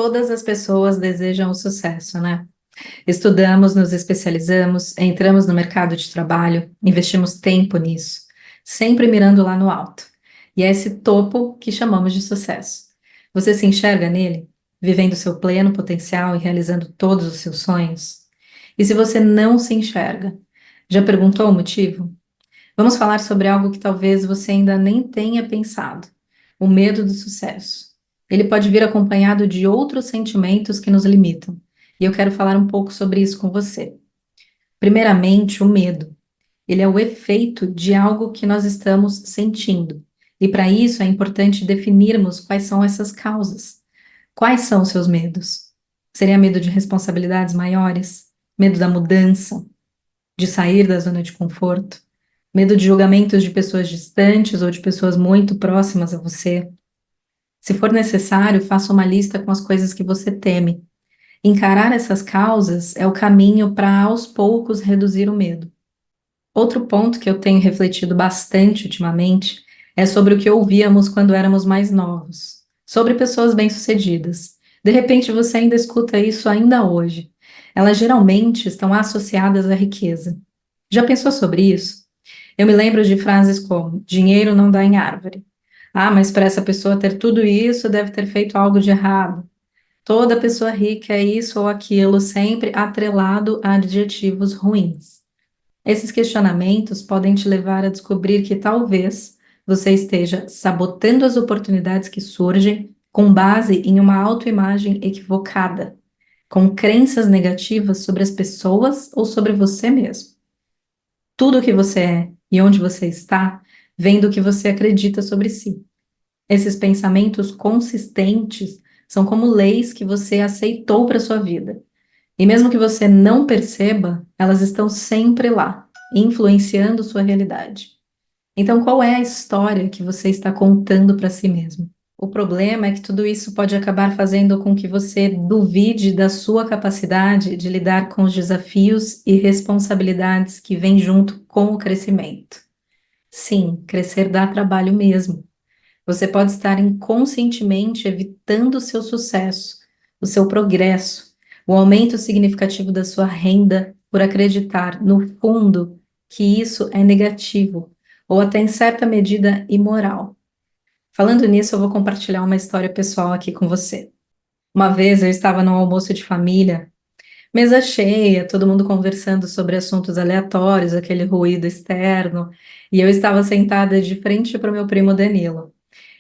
Todas as pessoas desejam o sucesso, né? Estudamos, nos especializamos, entramos no mercado de trabalho, investimos tempo nisso, sempre mirando lá no alto. E é esse topo que chamamos de sucesso. Você se enxerga nele, vivendo seu pleno potencial e realizando todos os seus sonhos? E se você não se enxerga, já perguntou o motivo? Vamos falar sobre algo que talvez você ainda nem tenha pensado: o medo do sucesso. Ele pode vir acompanhado de outros sentimentos que nos limitam, e eu quero falar um pouco sobre isso com você. Primeiramente, o medo. Ele é o efeito de algo que nós estamos sentindo, e para isso é importante definirmos quais são essas causas. Quais são os seus medos? Seria medo de responsabilidades maiores? Medo da mudança? De sair da zona de conforto? Medo de julgamentos de pessoas distantes ou de pessoas muito próximas a você? Se for necessário, faça uma lista com as coisas que você teme. Encarar essas causas é o caminho para, aos poucos, reduzir o medo. Outro ponto que eu tenho refletido bastante ultimamente é sobre o que ouvíamos quando éramos mais novos, sobre pessoas bem-sucedidas. De repente, você ainda escuta isso ainda hoje. Elas geralmente estão associadas à riqueza. Já pensou sobre isso? Eu me lembro de frases como: dinheiro não dá em árvore. Ah, mas para essa pessoa ter tudo isso, deve ter feito algo de errado. Toda pessoa rica é isso ou aquilo, sempre atrelado a adjetivos ruins. Esses questionamentos podem te levar a descobrir que talvez você esteja sabotando as oportunidades que surgem com base em uma autoimagem equivocada, com crenças negativas sobre as pessoas ou sobre você mesmo. Tudo o que você é e onde você está vem do que você acredita sobre si. Esses pensamentos consistentes são como leis que você aceitou para sua vida. E mesmo que você não perceba, elas estão sempre lá, influenciando sua realidade. Então, qual é a história que você está contando para si mesmo? O problema é que tudo isso pode acabar fazendo com que você duvide da sua capacidade de lidar com os desafios e responsabilidades que vêm junto com o crescimento. Sim, crescer dá trabalho mesmo. Você pode estar inconscientemente evitando o seu sucesso, o seu progresso, o aumento significativo da sua renda por acreditar, no fundo, que isso é negativo ou até em certa medida imoral. Falando nisso, eu vou compartilhar uma história pessoal aqui com você. Uma vez eu estava num almoço de família, mesa cheia, todo mundo conversando sobre assuntos aleatórios, aquele ruído externo, e eu estava sentada de frente para o meu primo Danilo.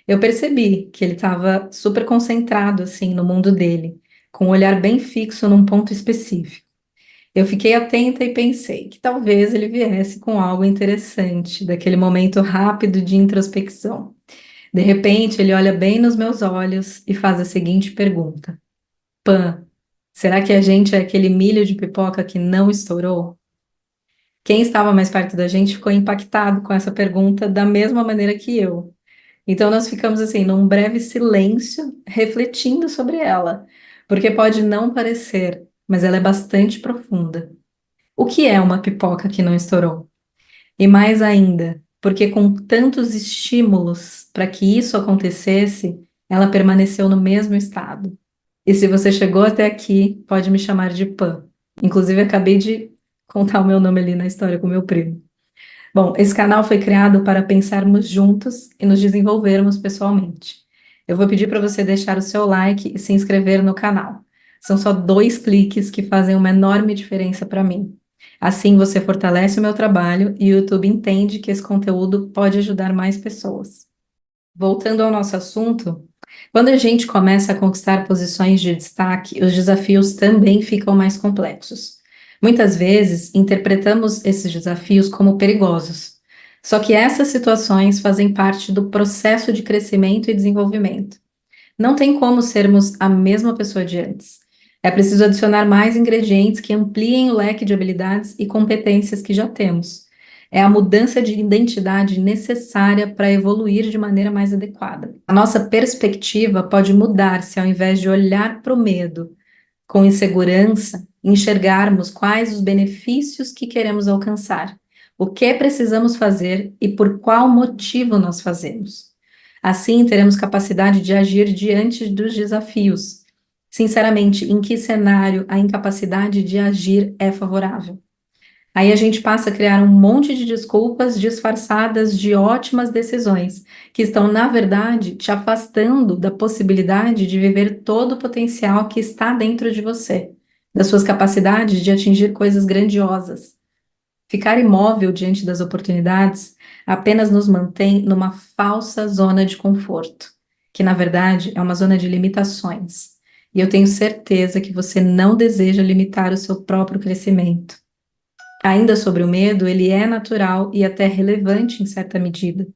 Eu percebi que ele estava super concentrado assim no mundo dele, com um olhar bem fixo num ponto específico. Eu fiquei atenta e pensei que talvez ele viesse com algo interessante, daquele momento rápido de introspecção. De repente, ele olha bem nos meus olhos e faz a seguinte pergunta: Pan, será que a gente é aquele milho de pipoca que não estourou? Quem estava mais perto da gente ficou impactado com essa pergunta da mesma maneira que eu. Então, nós ficamos assim, num breve silêncio, refletindo sobre ela, porque pode não parecer, mas ela é bastante profunda. O que é uma pipoca que não estourou? E mais ainda, porque com tantos estímulos para que isso acontecesse, ela permaneceu no mesmo estado. E se você chegou até aqui, pode me chamar de Pan. Inclusive, acabei de contar o meu nome ali na história com meu primo. Bom, esse canal foi criado para pensarmos juntos e nos desenvolvermos pessoalmente. Eu vou pedir para você deixar o seu like e se inscrever no canal. São só 2 cliques que fazem uma enorme diferença para mim. Assim você fortalece o meu trabalho e o YouTube entende que esse conteúdo pode ajudar mais pessoas. Voltando ao nosso assunto, quando a gente começa a conquistar posições de destaque, os desafios também ficam mais complexos. Muitas vezes, interpretamos esses desafios como perigosos. Só que essas situações fazem parte do processo de crescimento e desenvolvimento. Não tem como sermos a mesma pessoa de antes. É preciso adicionar mais ingredientes que ampliem o leque de habilidades e competências que já temos. É a mudança de identidade necessária para evoluir de maneira mais adequada. A nossa perspectiva pode mudar se, ao invés de olhar para o medo com insegurança, enxergarmos quais os benefícios que queremos alcançar, o que precisamos fazer e por qual motivo nós fazemos. Assim, teremos capacidade de agir diante dos desafios Sinceramente, em que cenário a incapacidade de agir é favorável? Aí a gente passa a criar um monte de desculpas disfarçadas de ótimas decisões, que estão, na verdade, te afastando da possibilidade de viver todo o potencial que está dentro de você, das suas capacidades de atingir coisas grandiosas. Ficar imóvel diante das oportunidades apenas nos mantém numa falsa zona de conforto, que na verdade é uma zona de limitações. E eu tenho certeza que você não deseja limitar o seu próprio crescimento. Ainda sobre o medo, ele é natural e até relevante em certa medida,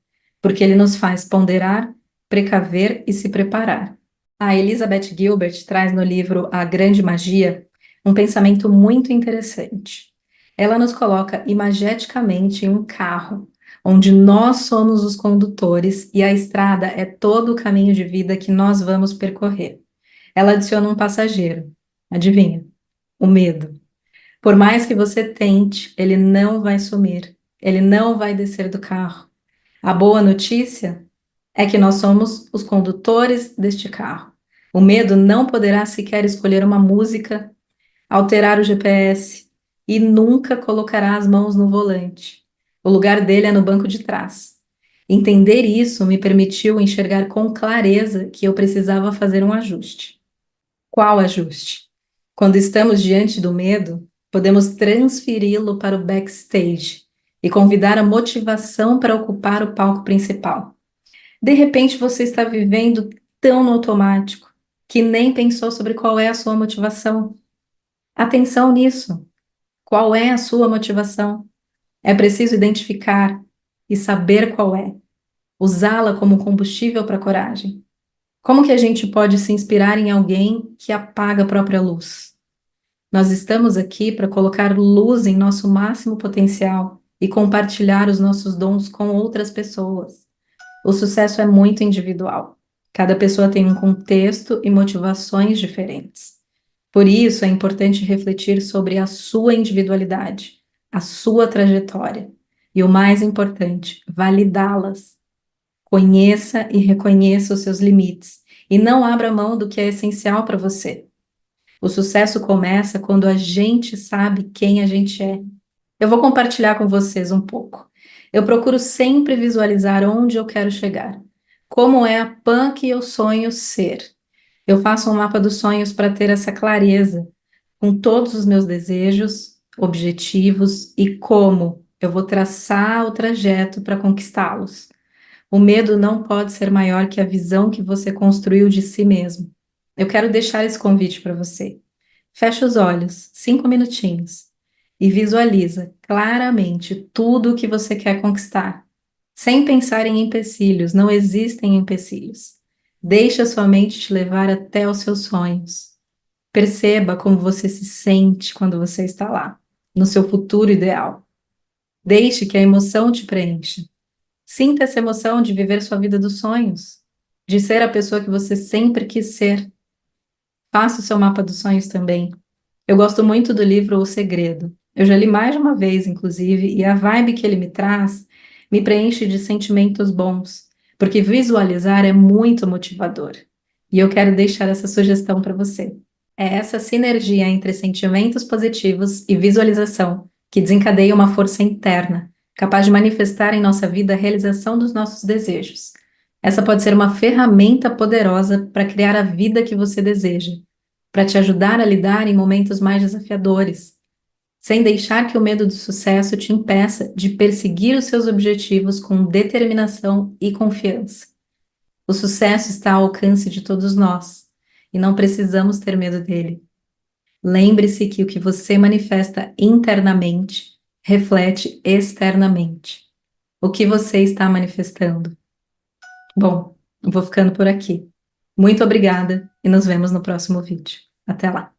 porque ele nos faz ponderar, precaver e se preparar. A Elizabeth Gilbert traz no livro A Grande Magia um pensamento muito interessante. Ela nos coloca imageticamente em um carro, onde nós somos os condutores e a estrada é todo o caminho de vida que nós vamos percorrer. Ela adiciona um passageiro. Adivinha? O medo. Por mais que você tente, ele não vai sumir, ele não vai descer do carro. A boa notícia é que nós somos os condutores deste carro. O medo não poderá sequer escolher uma música, alterar o GPS e nunca colocará as mãos no volante. O lugar dele é no banco de trás. Entender isso me permitiu enxergar com clareza que eu precisava fazer um ajuste. Qual ajuste? Quando estamos diante do medo, podemos transferi-lo para o backstage e convidar a motivação para ocupar o palco principal. De repente, você está vivendo tão no automático que nem pensou sobre qual é a sua motivação. Atenção nisso. Qual é a sua motivação? É preciso identificar e saber qual é. Usá-la como combustível para a coragem. Como que a gente pode se inspirar em alguém que apaga a própria luz? Nós estamos aqui para colocar luz em nosso máximo potencial e compartilhar os nossos dons com outras pessoas. O sucesso é muito individual. Cada pessoa tem um contexto e motivações diferentes. Por isso, é importante refletir sobre a sua individualidade, a sua trajetória e, o mais importante, validá-las. Conheça e reconheça os seus limites e não abra mão do que é essencial para você. O sucesso começa quando a gente sabe quem a gente é. Eu vou compartilhar com vocês um pouco. Eu procuro sempre visualizar onde eu quero chegar. Como é a Pan que eu sonho ser. Eu faço um mapa dos sonhos para ter essa clareza, com todos os meus desejos, objetivos e como eu vou traçar o trajeto para conquistá-los. O medo não pode ser maior que a visão que você construiu de si mesmo. Eu quero deixar esse convite para você. Fecha os olhos, 5 minutinhos, e visualiza claramente tudo o que você quer conquistar. Sem pensar em empecilhos, não existem empecilhos. Deixa sua mente te levar até os seus sonhos. Perceba como você se sente quando você está lá, no seu futuro ideal. Deixe que a emoção te preencha. Sinta essa emoção de viver sua vida dos sonhos, de ser a pessoa que você sempre quis ser. Faça o seu mapa dos sonhos também. Eu gosto muito do livro O Segredo. Eu já li mais de uma vez, inclusive, e a vibe que ele me traz me preenche de sentimentos bons, porque visualizar é muito motivador. E eu quero deixar essa sugestão para você. É essa sinergia entre sentimentos positivos e visualização que desencadeia uma força interna, capaz de manifestar em nossa vida a realização dos nossos desejos. Essa pode ser uma ferramenta poderosa para criar a vida que você deseja, para te ajudar a lidar em momentos mais desafiadores, sem deixar que o medo do sucesso te impeça de perseguir os seus objetivos com determinação e confiança. O sucesso está ao alcance de todos nós e não precisamos ter medo dele. Lembre-se que o que você manifesta internamente reflete externamente. O que você está manifestando? Bom, eu vou ficando por aqui. Muito obrigada e nos vemos no próximo vídeo. Até lá!